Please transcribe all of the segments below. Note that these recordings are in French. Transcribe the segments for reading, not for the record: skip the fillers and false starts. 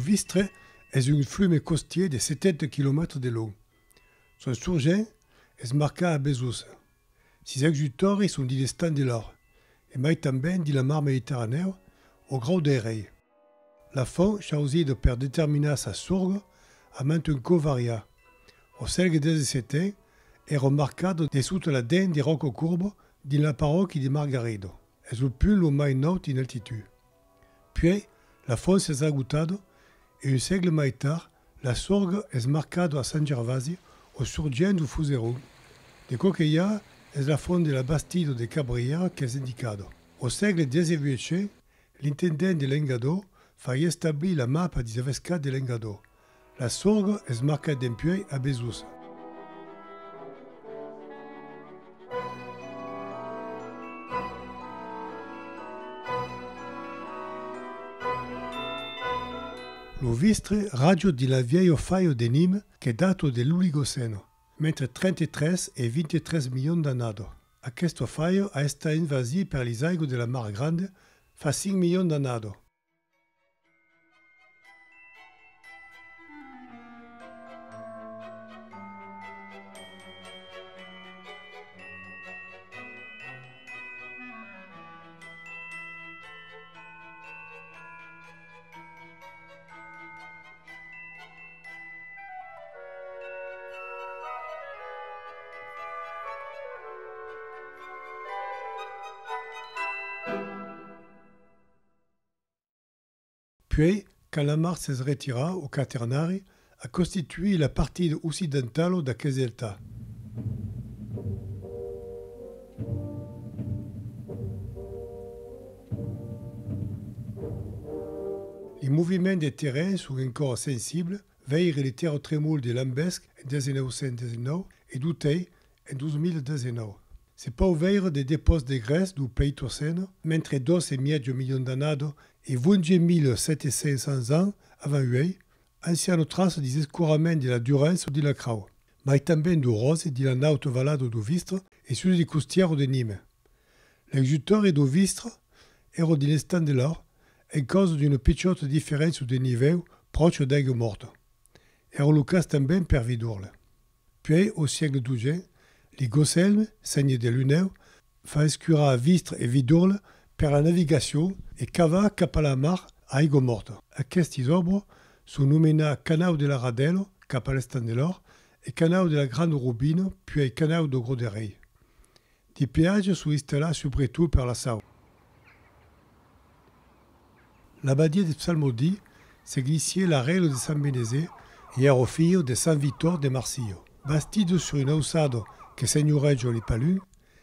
Vistre est un flume costier de 70 km de long. Son surgent est marqué à Bezos. Ses exutori sont di l'estan de l'or, et mai também di la mar Mediterraneo au grau des rei. La font chauside per determinar sa surga a un covaria. Au selgue des setè est remarquado de sous la dent de rocco courbe din la parrocchia di Margarido. Es un punt lo mai naut in altitude. Puis, la font s'est agutado et un segle mai tard, la sorga est marcado a San Gervasi au surgent du Fusero. De coqueia es la font de la Bastido de Cabriera que es indicado. Au segle XIX, l'intendent de Lengado fa établir la mappa di Zavesca de Lengado. La sorga est marquée d'empuei a Bezos. Lo Vistre radio di la vieio faio de Nîmes che dato dell'Oligoceno, mentre 33 e 23 milioni d'annato. Questo faio a esta invasi per l'isaigo della Mar Grande fa 5 milioni d'annato. Puis, quand la mar se retira au Quaternari, a constitué la partie occidentale da Caselta. Les mouvements des terrains sont encore sensibles, vers les terratrèmols de Lambesc en 1919 et d'Utei en 2019. C'est pas ouvert des dépôts de Grèce du Pleistocène, mentre 2,5 milioni d'annato e 20.700 ans avant lui, ancienne trace des escouraments de la Durance ou de la Crau, mais também du Rose et de la naute valado du Vistre et celui des costières de Nîmes. L'exutoire du Vistre era de l'estan de l'or, en cause d'une petite différence de niveau proche d'Aigues Mortes. Era le cas também per Vidurle. Puis, au siècle XII, les Gosselmes, seigneurs de Luneu, fa escurar Vistre et Vidurle per la navigation et cava cap a la mar a Aigues Mortes. Aquests obres sont nomenats Canau de la Radello, cap a l'estan de l'or, et Canau de la Grande Rubine, puis Canau de Gros de Rei. Des péages sont installés surtout per la Sau. L'abbadie de Psalmodie s'est glissée la règle de San Benezet et era figlio de San Vitor de Marsillo. Bastido sur une haussade que segnoreggio li palun,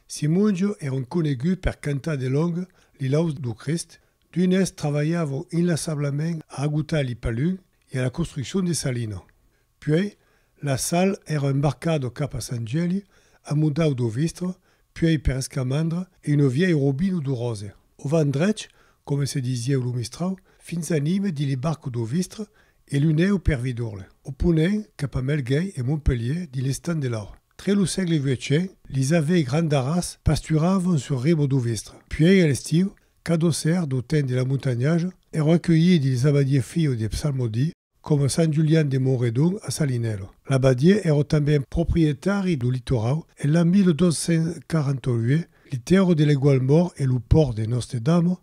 Simonio era conegut per cantar de longue li laus du Christ, d'unes travaillava inlassablement a agutar li palun et à la construction des salines. Puis, la salle era embarcada cap a San Geli, a mudau do Vistre, puis per Escamandre et une vieille robine du Rose. Au vendredi, comme se disait au Mistrau, fins a Nîmes di li barco do Vistre et l'uneu per Vidurle. Au ponent, cap a Melguei et Montpellier di l'estan de l'or. Tre lo segle XX, les ave grandaras pasturaven sur ribo do Vistre. Puis, à l'estiu, cadosser do temps de la montagnage et recueillis des abadies filles de Psalmodie, comme San Julian de Montredon à Salinello. L'abadie era também propriétaire du littoral et l'an 1248, les terres de l'Égual Mort et le port de Notre-Dame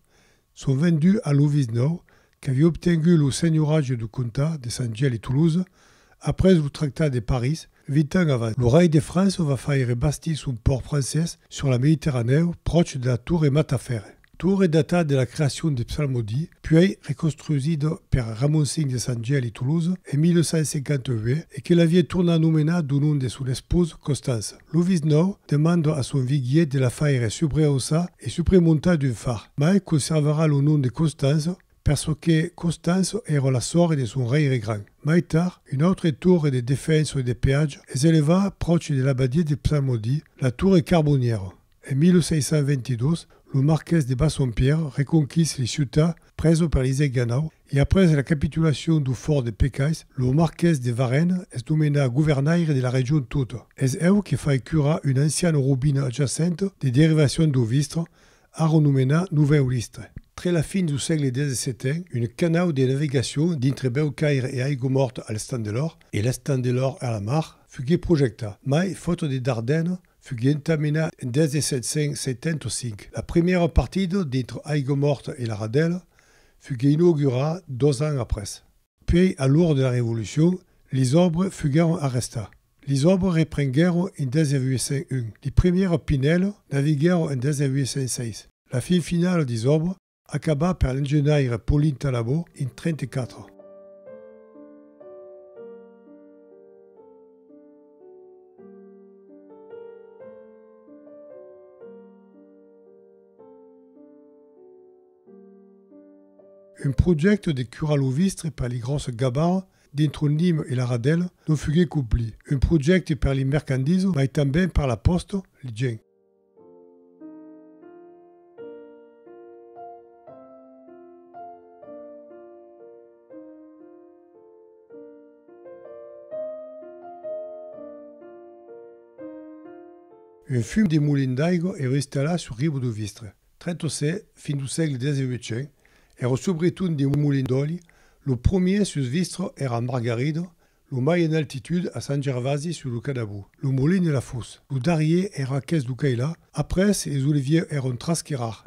sont vendus à Louvisnau, qui avait obtenu le seigneurage du comtat de Saint-Gilles et Toulouse après le traité de Paris, 8 ans avant. Le roi de France va faire bâtir son port français sur la Méditerranée, proche de la tour et Mataferre. Tour est datée de la création de Psalmodie, puis reconstruite par Ramon V de Saint-Gilles et Toulouse en 1158 et que la vieille tourna nommena du nom de son épouse Constance. Louvisnau demande à son viguier de la faire subreosa et supremonta d'un phare, mais conservera le nom de Constance parce que Constance era la sœur de son rei grand. Mais tard, une autre tour de défense et de péage est élevée proche de l'abadie de Psalmodie, la tour Carbonnière. En 1622, le marquès de Bassompierre reconquise les ciutats prises par les Ganau et après la capitulation du fort de Pécais, le marquès de Varennes est nommé gouvernail de la région toute. C'est eux qui fait curer une ancienne robine adjacente des dérivations du Vistre, a renommée Nouvelle-Listre. Après la fin du siècle XVII, une canal de navigation d'entre Beaucaire et Aigues-Mortes à l'Estandelor et l'Estandelor à la mar fut projecta, mais faute des Dardennes, fut entamena en 1775. La première partie d'entre Aigues-Mortes et la Radelle fut inaugurée 2 ans après. Puis, à l'heure de la Révolution, les arbres furent arrestés. Les arbres reprirent en 1801. Les premières pinelles naviguèrent en 1806. La fin finale des arbres acaba par l'ingénieur Pauline Talabot en 1934. Un projet de cural au vistre par les grosses gabarres d'entre Nîmes et la Radelle non fut accompli. Un projet par les marchandises, mais aussi par la poste, les gens. Un fume des moulins d'aigua est resté là sur Rive de Vistre. 36, fin du siècle XVIII, et surtout des moulins d'oli. Le premier sur Vistre era Margaride, le mai en altitude à San Gervasi sur le Cadabou. Le moulin et la fosse. Le darrier era caisse du Caïla. Après, les oliviers eran trasquerars.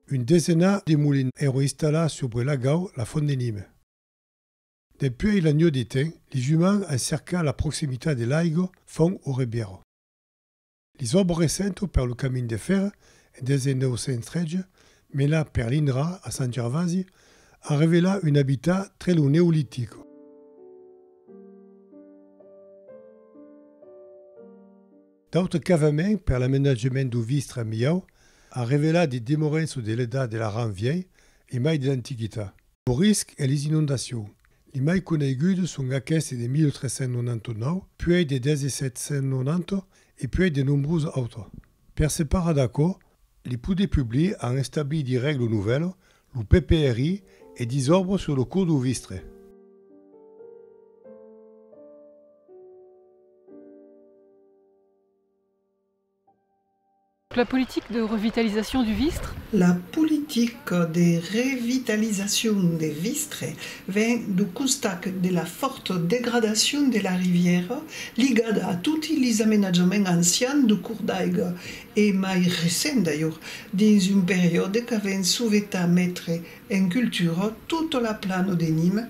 Une dizaine de moulins sont installés sur Brelagau, la fond de Nîmes. Depuis l'agneau d'étain, les humains encerclent la proximité de l'Aigo font au Ribiero. Les arbres récents par le chemin de fer, en 1913, mêlés par l'INRA à San Gervasi, ont révélé un habitat très néolithique. D'autres cavements par l'aménagement du Vistre à Miau a révélé des démorences de l'Edad de la Rame vieille et mai de l'Antiquité. Le risque est les inondations. Les mai connues sont aquestes de 1399, puis de 1790 et puis de nombreuses autres. Per ce d'accord, les pouvoirs publics ont établi des règles nouvelles, le PPRI et des ordres sur le cours du Vistre. La politique de revitalisation du Vistre? La politique de revitalisation des Vistres vient du constat de la forte dégradation de la rivière liée à tous les aménagements anciens du cours d'Aigue et plus récents d'ailleurs, dans une période qui avait souhaité mettre en culture toute la plaine de Nîmes,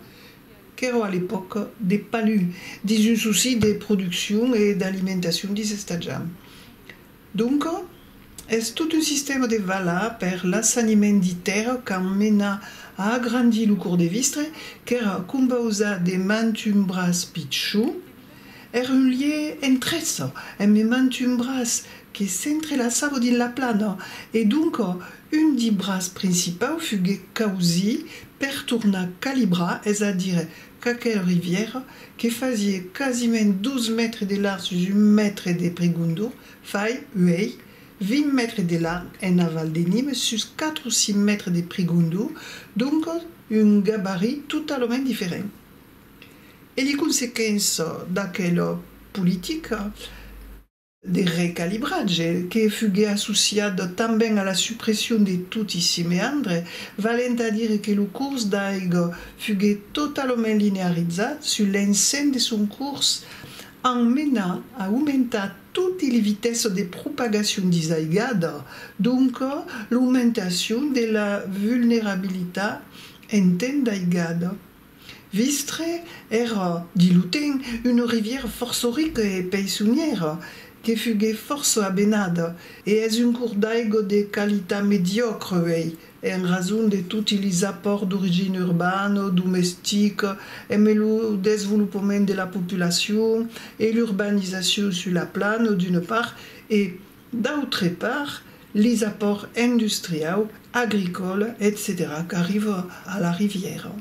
qui era à l'époque des palus, dans un souci de production et d'alimentation des stadiums. Donc, c'est tout un système de vala per l'assainissement des terres qui mena à agrandir le cours des Vistres, qui era composé de mantumbras pitchou, era un lien entre eux, un mantumbras qui s'entrelaçaient dans la plane, et donc un des bras principaux fut causé per tourner calibra, c'est-à-dire qu'une rivière qui faisait quasiment 12 mètres de large sur 1 mètre de prégondo, faille, 20 mètres de large en aval de Nîmes sur 4 ou 6 mètres de prégondo, donc un gabarit totalement différent. Et les conséquences de quelle politique de recalibrage qui fut associée también à la suppression de tous ces méandres, valent à dire que le cours d'Aigue fut totalement linéarisé sur l'ensemble de son cours, en menant à augmenter toutes les vitesses de propagation des aiguades, donc l'augmentation de la vulnérabilité en temps d'aiguade. Vistre era, dit Lutin, une rivière force riche et paysonnière, qui fut force abenade, et est un cours d'aigue de qualité médiocre, en raison de tous les apports d'origine urbaine, domestique, et le développement de la population et l'urbanisation sur la plane d'une part, et d'autre part, les apports industriels, agricoles, etc. qui arrivent à la rivière.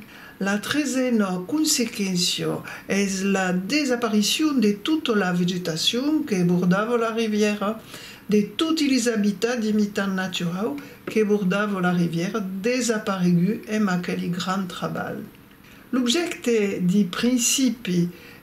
la troisième conséquence est la disparition de toute la végétation qui bordava la rivière, de tous les habitats d'imitant naturels qui bordava la rivière disparus en quel grand travail. L'objectif du principe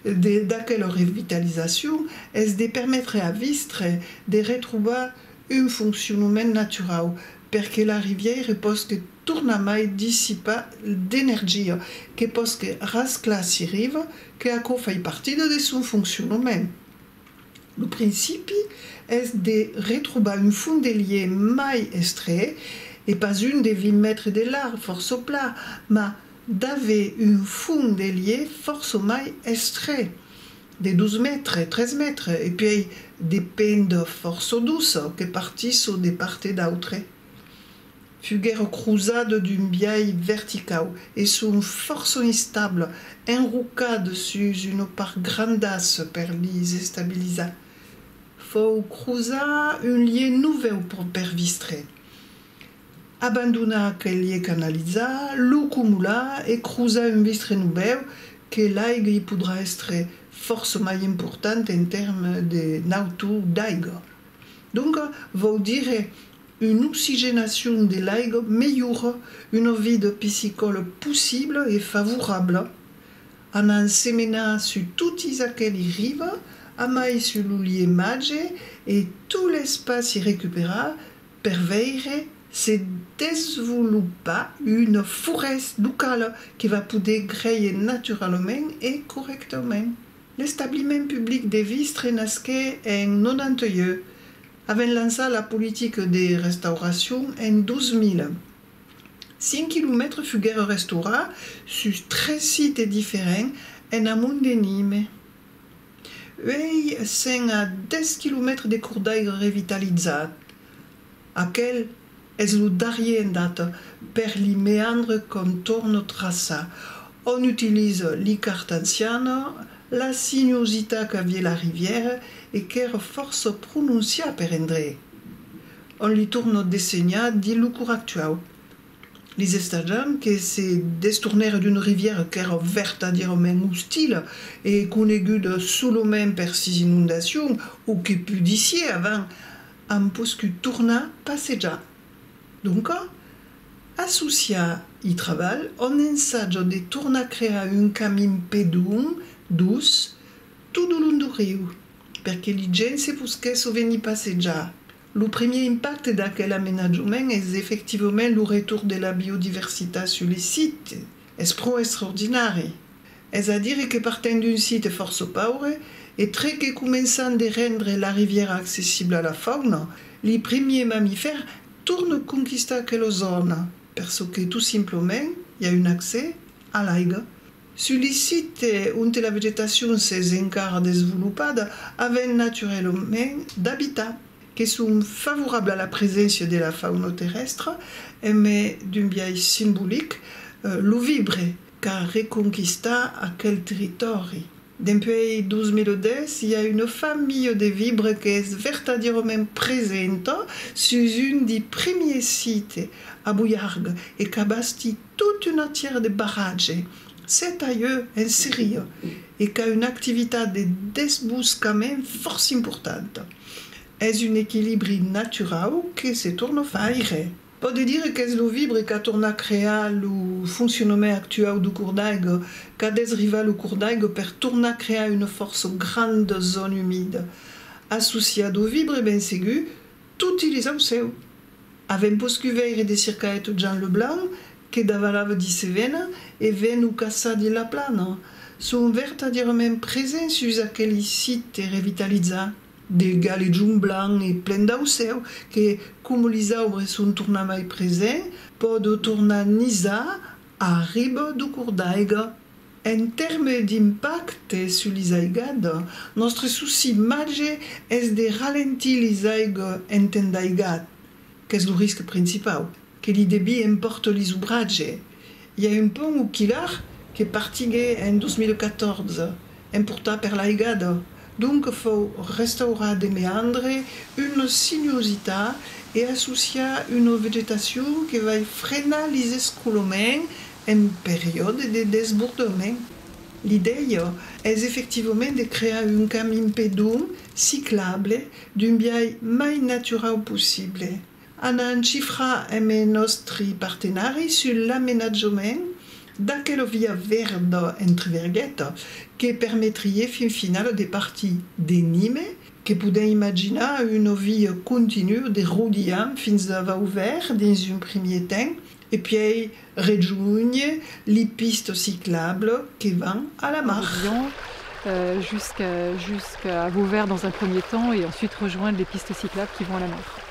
d'aquella revitalisation est de permettre à Vistre de retrouver un fonctionnement naturel, parce que la rivière possa tornar dissipa d'énergie, que possa rasclar si rive, que a fait partie de son fonctionnement. Le principe est de retrouver un fondelier mai extrait, et pas une de 20 mètres de large, force plat, mais d'avoir un fondelier force mai extrait, de 12 mètres, 13 mètres, et puis des pendes force douce, que partissent de part et d'autre. Fuguère cruzade d'une biaille verticale et son force instable, enroucade sur une part grandasse per les stabiliser. Faut creuser un lieu nouveau pour pervistre. Abandonner quel lieu canalisé, l'eau cumula et creuser un vistre nouveau que l'aigua pourra être force plus importante en termes de nature d'aigua. Donc, vous dire une oxygénation de l'aigua meilleure, une vie piscicole possible et favorable, en ensemenant sur toutes aquelles rives, à maille sur le lieu magé et tout l'espace y récupéré, per veiller se développer une forêt locale qui va pouvoir créer naturellement et correctement. L'établissement public de Vistre nasqué en 92, avait lancé la politique de restauration en 2000. 5 km furent restaurés sur 13 sites différents en amont de Nîmes. Et 5 à 10 km de cours d'aigua revitalisés, aquel est le dernier date per les méandres contourne traça. On utilise les cartes anciennes, la sinuosité qu'avait la rivière et qu'era force prononcée per André. On lui tourne desseigna dit le cours actuel. Les stagiaires qui se détournèrent d'une rivière qui era vertadirement hostile et coneguda seulement per ses inondations ou qui put d'ici avant en poscu tourna passeja. Donc, associé y travail, on ensage de tourner à créer un camin pédon, douce, tout le long du rio, parce que les gens se poussaient venir passejar. Le premier impact d'aquel aménagement est effectivement le retour de la biodiversité sur les sites. C'est pro extraordinaire. C'est-à-dire que partant d'un site force pauvre, et très que commençant de rendre la rivière accessible à la faune, les premiers mammifères tournent conquister quelle zone, parce que tout simplement, il y a un accès à l'aigua. Sur les sites où la végétation s'est encore développée, avec naturellement d'habitats qui sont favorables à la présence de la faune terrestre, mais d'une biais symbolique, le vibre qu'a reconquisté à quel territoire. Depuis 2010, il y a une famille de vibres qui est véritablement présente sur une des premiers sites à Bouillargues et qui a bâti toute une tiers de barrages. C'est ailleurs en série et qui a une activité de débuscament fort importante. C'est un équilibre naturel qui se tourne à faire. Pas de dire que le vibre qui a tourné à créer le fonctionnement actuel du cours d'aigua, qui a dérivé le cours d'aigua pour tourner à créer une force grande zone humide. Associé au vibre, bien sûr, tout les aussi. Avec un poste et des circuits de Jean Leblanc, qui davalava di Sevena et venu cassa de la plana, sont véritablement présents sur aquel site revitalisé. Des galéjons blancs et pleins d'auceu que, comme les arbres sont tournés présents, peuvent tourner nisa à rive du cours d'aigua. En termes d'impact sur les aigades, notre souci majeur est de ralentir les aigua en temps d'aigade, qui est le risque principal, que les débits emportent les ouvrages. Il y a un pont au Kilar qui est parti en 2014, importé par l'aigade. Donc, il faut restaurer des méandres, une sinuosité et associer une végétation qui va freiner les escoulements en période de désbordement. L'idée est effectivement de créer un camin pédon cyclable d'un biais mai naturel possible. On a chiffré avec nostri partenari sur l'aménagement d'aquella via verde entre verguettes qui permettrait fin final des parties de Nîmes que poden imaginer une vie continue de rodillant fins à ouvert dans un premier temps et puis rejoindre les pistes cyclables qui vont à la mar. Jusqu'à Vauvert dans un premier temps et ensuite rejoindre les pistes cyclables qui vont à la mer.